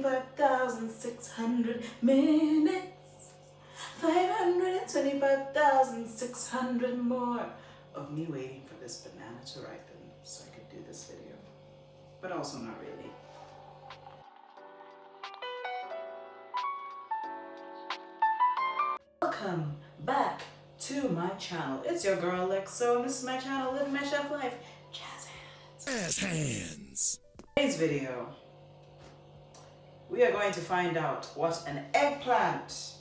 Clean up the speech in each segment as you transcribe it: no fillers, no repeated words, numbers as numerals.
525,600 minutes. 525,600 more of me waiting for this banana to ripen so I could do this video. But also not really. Welcome back to my channel. It's your girl Lexo, and this is my channel, Living My Chef Life. Jazz hands. Jazz hands. Today's video, we are going to find out what an eggplant,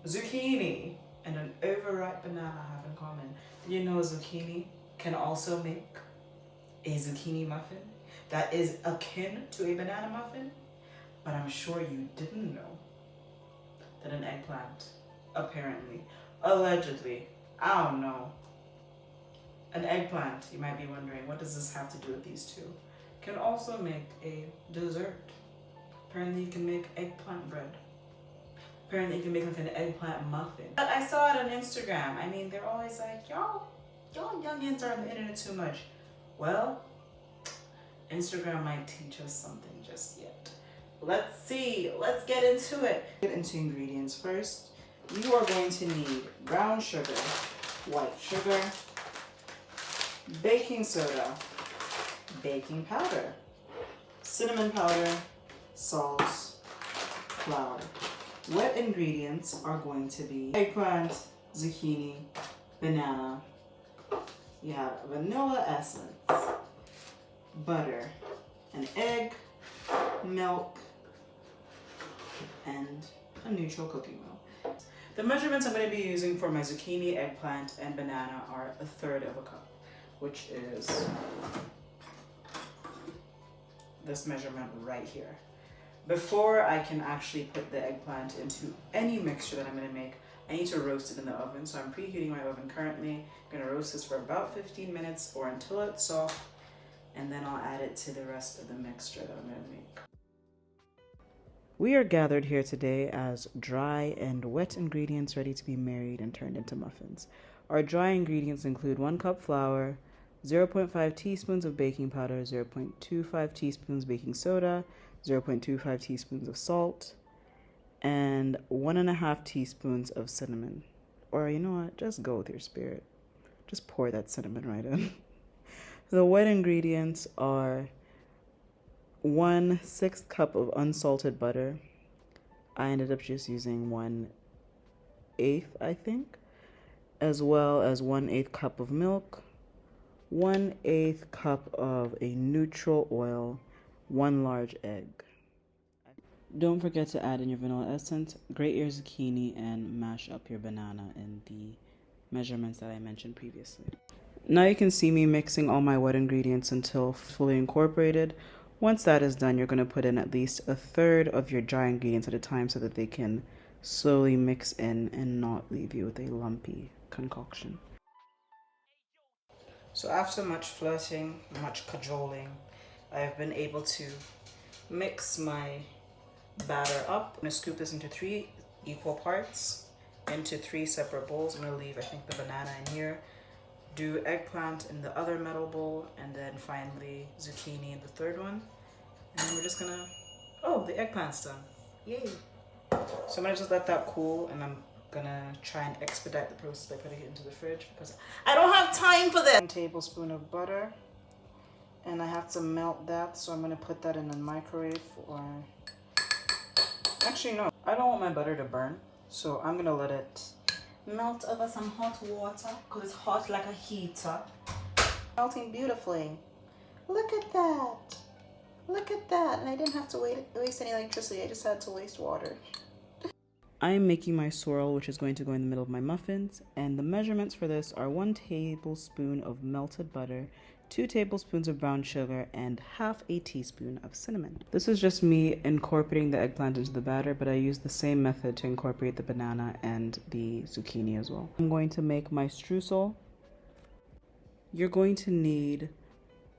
zucchini, and an overripe banana have in common. You know zucchini can also make a zucchini muffin that is akin to a banana muffin, but I'm sure you didn't know that an eggplant, apparently, allegedly, I don't know, an eggplant, you might be wondering, what does this have to do with these two, can also make a dessert. Apparently you can make eggplant bread. Apparently you can make like an eggplant muffin. But I saw it on Instagram. I mean, they're always like, y'all youngins are on the internet too much. Well, Instagram might teach us something just yet. Let's see, let's get into it. Get into ingredients first. You are going to need brown sugar, white sugar, baking soda, baking powder, cinnamon powder, salt, flour. Wet ingredients are going to be eggplant, zucchini, banana. You have vanilla essence, butter, an egg, milk, and a neutral cooking oil. The measurements I'm going to be using for my zucchini, eggplant, and banana are 1/3 of a cup, which is this measurement right here. Before I can actually put the eggplant into any mixture that I'm going to make, I need to roast it in the oven. So I'm preheating my oven currently. I'm going to roast this for about 15 minutes or until it's soft, and then I'll add it to the rest of the mixture that I'm going to make. We are gathered here today as dry and wet ingredients ready to be married and turned into muffins. Our dry ingredients include 1 cup flour, 0.5 teaspoons of baking powder, 0.25 teaspoons baking soda, 0.25 teaspoons of salt, and 1.5 teaspoons of cinnamon. Or you know what, just go with your spirit. Just pour that cinnamon right in. The wet ingredients are 1/6 cup of unsalted butter. I ended up just using 1/8, I think, as well as 1/8 cup of milk, 1/8 cup of a neutral oil, 1 large egg. Don't forget to add in your vanilla essence, grate your zucchini, and mash up your banana in the measurements that I mentioned previously. Now you can see me mixing all my wet ingredients until fully incorporated. Once that is done, you're going to put in at least 1/3 of your dry ingredients at a time so that they can slowly mix in and not leave you with a lumpy concoction. So after much flirting, much cajoling, I've been able to mix my batter up. I'm going to scoop this into 3 equal parts into 3 separate bowls. I'm going to leave, I think, the banana in here, do eggplant in the other metal bowl, and then finally zucchini in the 3rd one. And then we're just going to, oh, the eggplant's done. Yay. So I'm going to just let that cool, and I'm gonna try and expedite the process by putting it into the fridge because I don't have time for that. 1 tablespoon of butter, and I have to melt that, so I'm gonna put that in the microwave for, actually no, I don't want my butter to burn, so I'm gonna let it melt over some hot water because it's hot like a heater. Melting beautifully. Look at that. Look at that. And I didn't have to waste any electricity. I just had to waste water. I am making my swirl, which is going to go in the middle of my muffins, and the measurements for this are 1 tablespoon of melted butter, 2 tablespoons of brown sugar, and 1/2 teaspoon of cinnamon. This is just me incorporating the eggplant into the batter, but I use the same method to incorporate the banana and the zucchini as well. I'm going to make my streusel. You're going to need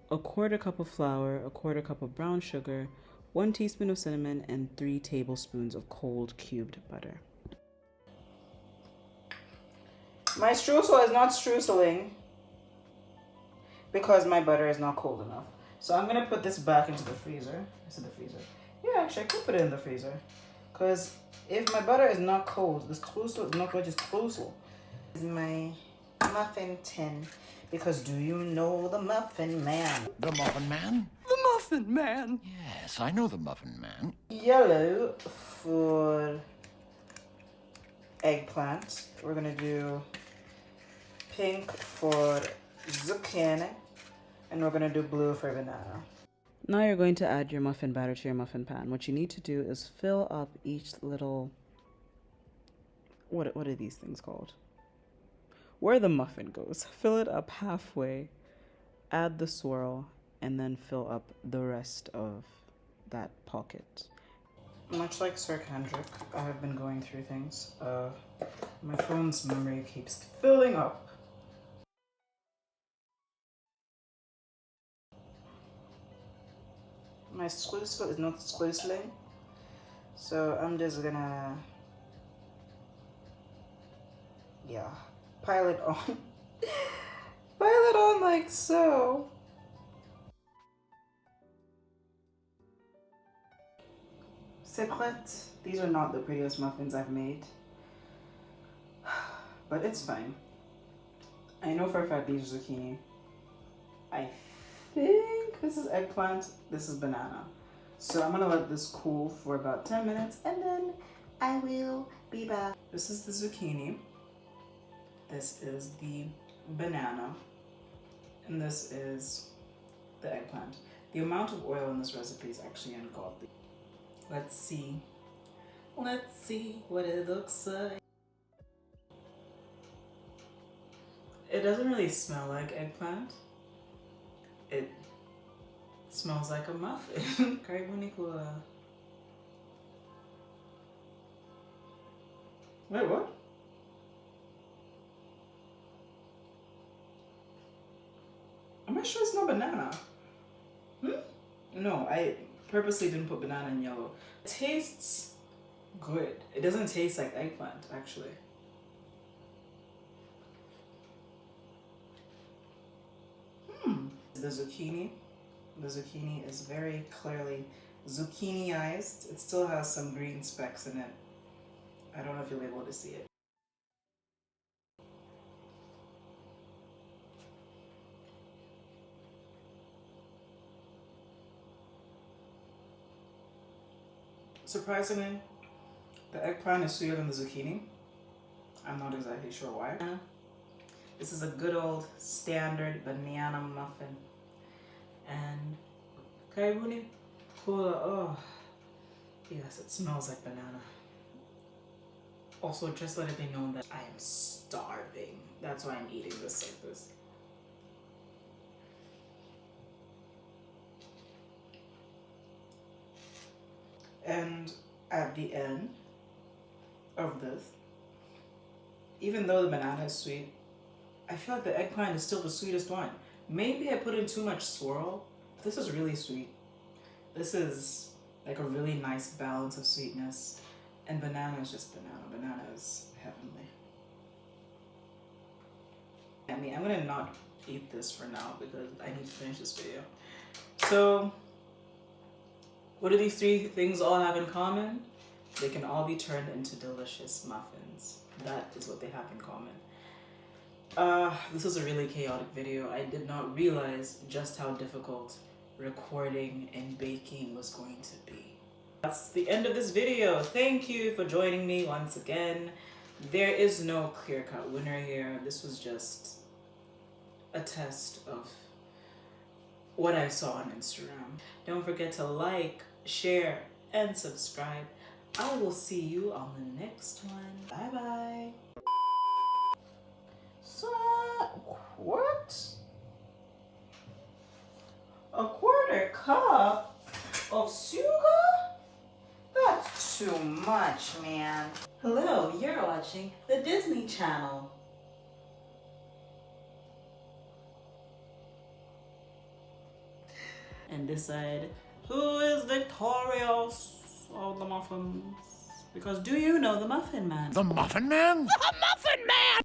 1/4 cup of flour, 1/4 cup of brown sugar, 1 teaspoon of cinnamon, and 3 tablespoons of cold cubed butter. My streusel is not streuseling because my butter is not cold enough. So I'm gonna put this back into the freezer. Yeah, actually, I could put it in the freezer. Because if my butter is not cold, the Streussel is not going to Streussel. This is my muffin tin. Because do you know the Muffin Man? The Muffin Man? The Muffin Man! Yes, I know the Muffin Man. Yellow for eggplant. We're gonna do pink for zucchini. And we're gonna do blue for banana. Now you're going to add your muffin batter to your muffin pan. What you need to do is fill up each little, what are these things called? Where the muffin goes. Fill it up halfway, add the swirl, and then fill up the rest of that pocket. Much like Sir Kendrick, I have been going through things. My phone's memory keeps filling up. My Streussel is not Streusseling, so I'm just gonna, yeah, pile it on. Pile it on like so. C'est prêt. These are not the prettiest muffins I've made, but it's fine. I know for a fact these are zucchini. I think this is eggplant, this is banana. So I'm gonna let this cool for about 10 minutes and then I will be back. This is the zucchini, this is the banana, and this is the eggplant. The amount of oil in this recipe is actually ungodly. Let's see what it looks like. It doesn't really smell like eggplant. It smells like a muffin. Karibuni. Wait, what? Am I sure it's not banana? No, I purposely didn't put banana in yellow. It tastes good. It doesn't taste like eggplant, actually. The zucchini. The zucchini is very clearly zucchiniized. It still has some green specks in it. I don't know if you'll be able to see it. Surprisingly, the eggplant is sweeter than the zucchini. I'm not exactly sure why. This is a good old standard banana muffin. And karibuni kula. Oh, yes, it smells like banana. Also, just let it be known that I am starving. That's why I'm eating this like this. And at the end of this, even though the banana is sweet, I feel like the eggplant is still the sweetest one. Maybe I put in too much swirl. This is really sweet. This is like a really nice balance of sweetness. And banana is just banana. Banana is heavenly. I mean, I'm gonna not eat this for now because I need to finish this video. So, what do these three things all have in common? They can all be turned into delicious muffins. That is what they have in common. This was a really chaotic video. I did not realize just how difficult recording and baking was going to be. That's the end of this video. Thank you for joining me once again. There is no clear-cut winner here. This was just a test of what I saw on Instagram. Don't forget to like, share, and subscribe. I will see you on the next one. Bye-bye. So, what? A quarter cup of sugar? That's too much, man. Hello, you're watching the Disney Channel. And decide who is victorious of the muffins. Because do you know the Muffin Man? The Muffin Man? The Muffin Man!